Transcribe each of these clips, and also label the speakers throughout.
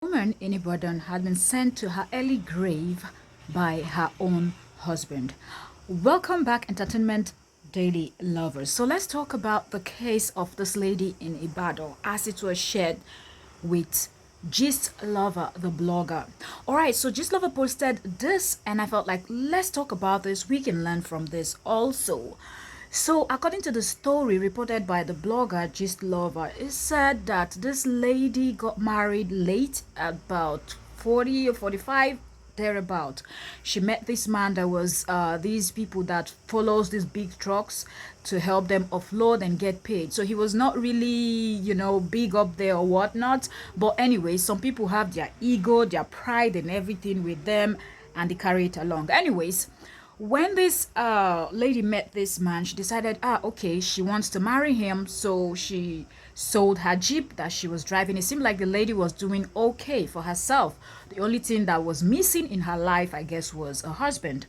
Speaker 1: Woman in Ibadan had been sent to her early grave by her own husband. Welcome back, Entertainment Daily lovers. So let's talk about the case of this lady in Ibadan as it was shared with Gist Lover, the blogger. Alright, so Gist Lover posted this, and I felt like let's talk about this. We can learn from this also. So, according to the story reported by the blogger Gist Lover, it said that this lady got married late, about 40 or 45, thereabout. She met this man that was these people that follows these big trucks to help them offload and get paid. So he was not really, big up there or whatnot. But anyway, some people have their ego, their pride and everything with them, and they carry it along. Anyways, when this lady met this man, she decided, okay, she wants to marry him. So she sold her jeep that she was driving. It seemed like the lady was doing okay for herself. The only thing that was missing in her life, I guess, was a husband.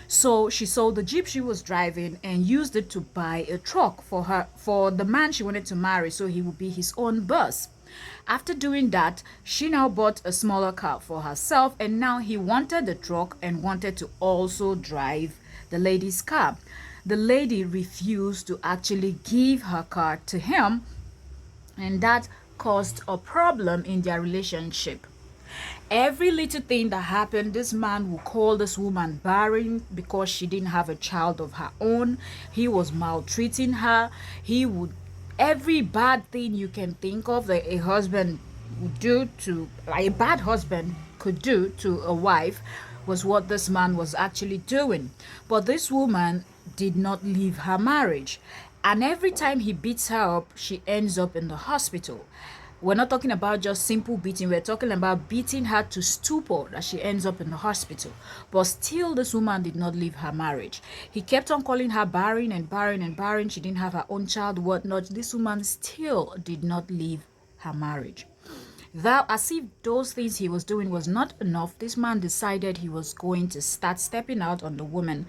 Speaker 1: So she sold the jeep she was driving and used it to buy a truck for the man she wanted to marry, so he would be his own boss. After doing that, she now bought a smaller car for herself, and now he wanted the truck and wanted to also drive the lady's car. The lady refused to actually give her car to him, and that caused a problem in their relationship. Every little thing that happened, this man would call this woman barren because she didn't have a child of her own. He was maltreating her. He would, every bad thing you can think of that a husband would do to, like a bad husband could do to a wife, was what this man was actually doing. But this woman did not leave her marriage. And every time he beats her up, she ends up in the hospital. We're not talking about just simple beating. We're talking about beating her to stupor that she ends up in the hospital. But still, this woman did not leave her marriage. He kept on calling her barren and barren and barren. She didn't have her own child, whatnot. This woman still did not leave her marriage. That, as if those things he was doing was not enough, this man decided he was going to start stepping out on the woman,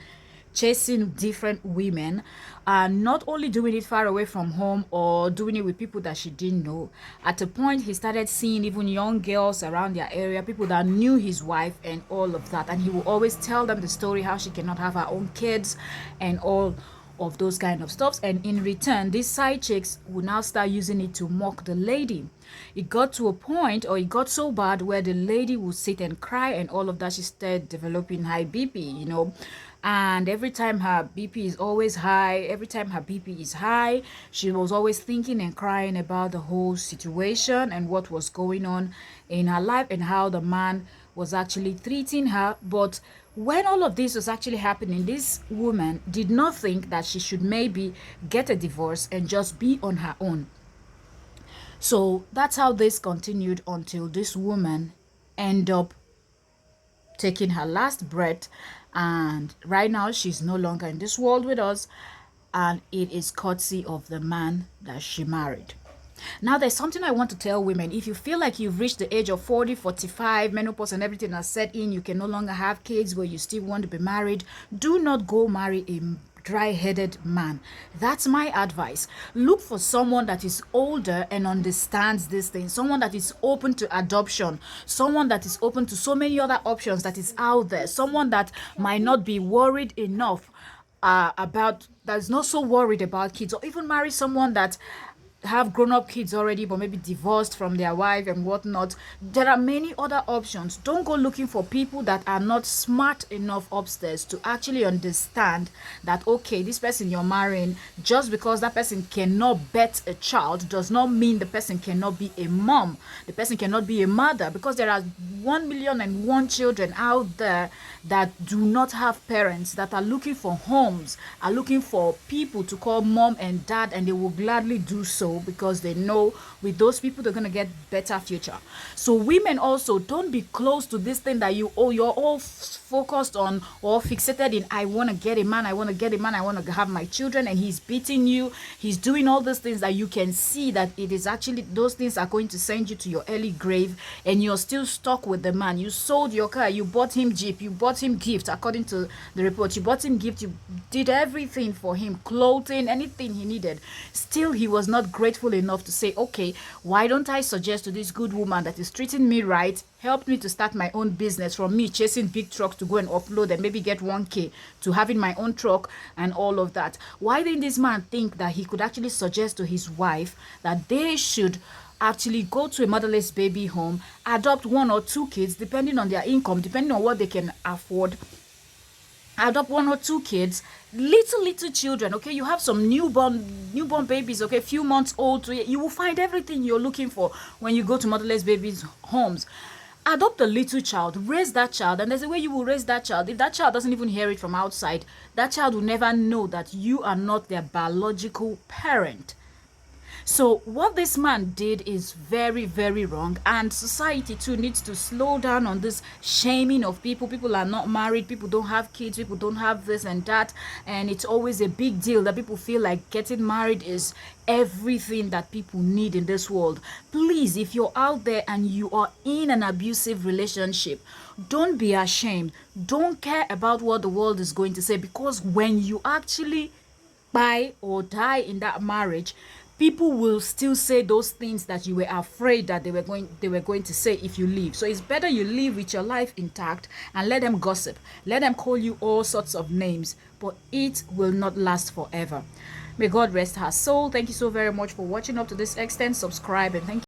Speaker 1: chasing different women, and not only doing it far away from home or doing it with people that she didn't know. At a point, he started seeing even young girls around their area, people that knew his wife and all of that. And he will always tell them the story how she cannot have her own kids and all of those kind of stuffs. And in return, these side chicks would now start using it to mock the lady. It got to a point, or it got so bad, where the lady would sit and cry and all of that. She started developing high BP. And every time her BP is always high, every time her BP is high, she was always thinking and crying about the whole situation and what was going on in her life and how the man was actually treating her. But when all of this was actually happening, this woman did not think that she should maybe get a divorce and just be on her own. So that's how this continued until this woman ended up taking her last breath, and right now she's no longer in this world with us, and it is courtesy of the man that she married. Now, there's something I want to tell women. If you feel like you've reached the age of 40, 45, menopause and everything has set in, you can no longer have kids, but you still want to be married, do not go marry a dry-headed man. That's my advice. Look for someone that is older and understands this thing, someone that is open to adoption, someone that is open to so many other options that is out there, someone that might not be worried enough that's not so worried about kids, or even marry someone that have grown-up kids already but maybe divorced from their wife and whatnot. There are many other options. Don't go looking for people that are not smart enough upstairs to actually understand that, okay, this person you're marrying, just because that person cannot bet a child does not mean the person cannot be a mom, the person cannot be a mother, because there are 1,000,001 children out there that do not have parents, that are looking for homes, are looking for people to call mom and dad, and they will gladly do so because they know with those people they're going to get better future. So women also, don't be close to this thing that you're all focused on or fixated in. I want to get a man, I want to get a man, I want to have my children, and he's beating you, he's doing all those things that you can see that it is actually, those things are going to send you to your early grave, and you're still stuck with the man. You sold your car, you bought him jeep, you bought him gift, according to the report, you bought him gift, you did everything for him, clothing, anything he needed. Still, he was not grateful enough to say, okay, why don't I suggest to this good woman that is treating me right, helped me to start my own business, from me chasing big trucks to go and offload and maybe get 1K, to having my own truck and all of that. Why didn't this man think that he could actually suggest to his wife that they should actually go to a motherless baby home, adopt 1 or 2 kids, depending on their income, depending on what they can afford, adopt 1 or 2 kids, little children. Okay, you have some newborn babies, okay, few months old, you will find everything you're looking for when you go to motherless babies homes. Adopt a little child, raise that child, and there's a way you will raise that child. If that child doesn't even hear it from outside, that child will never know that you are not their biological parent. So what this man did is very, very wrong, and society too needs to slow down on this shaming of people. People are not married, people don't have kids, people don't have this and that, and it's always a big deal that people feel like getting married is everything that people need in this world. Please, if you're out there and you are in an abusive relationship, don't be ashamed. Don't care about what the world is going to say, because when you actually buy or die in that marriage, people will still say those things that you were afraid that they were going to say if you leave. So it's better you live with your life intact and let them gossip, let them call you all sorts of names, but it will not last forever. May God rest her soul. Thank you so very much for watching up to this extent. Subscribe, and thank you.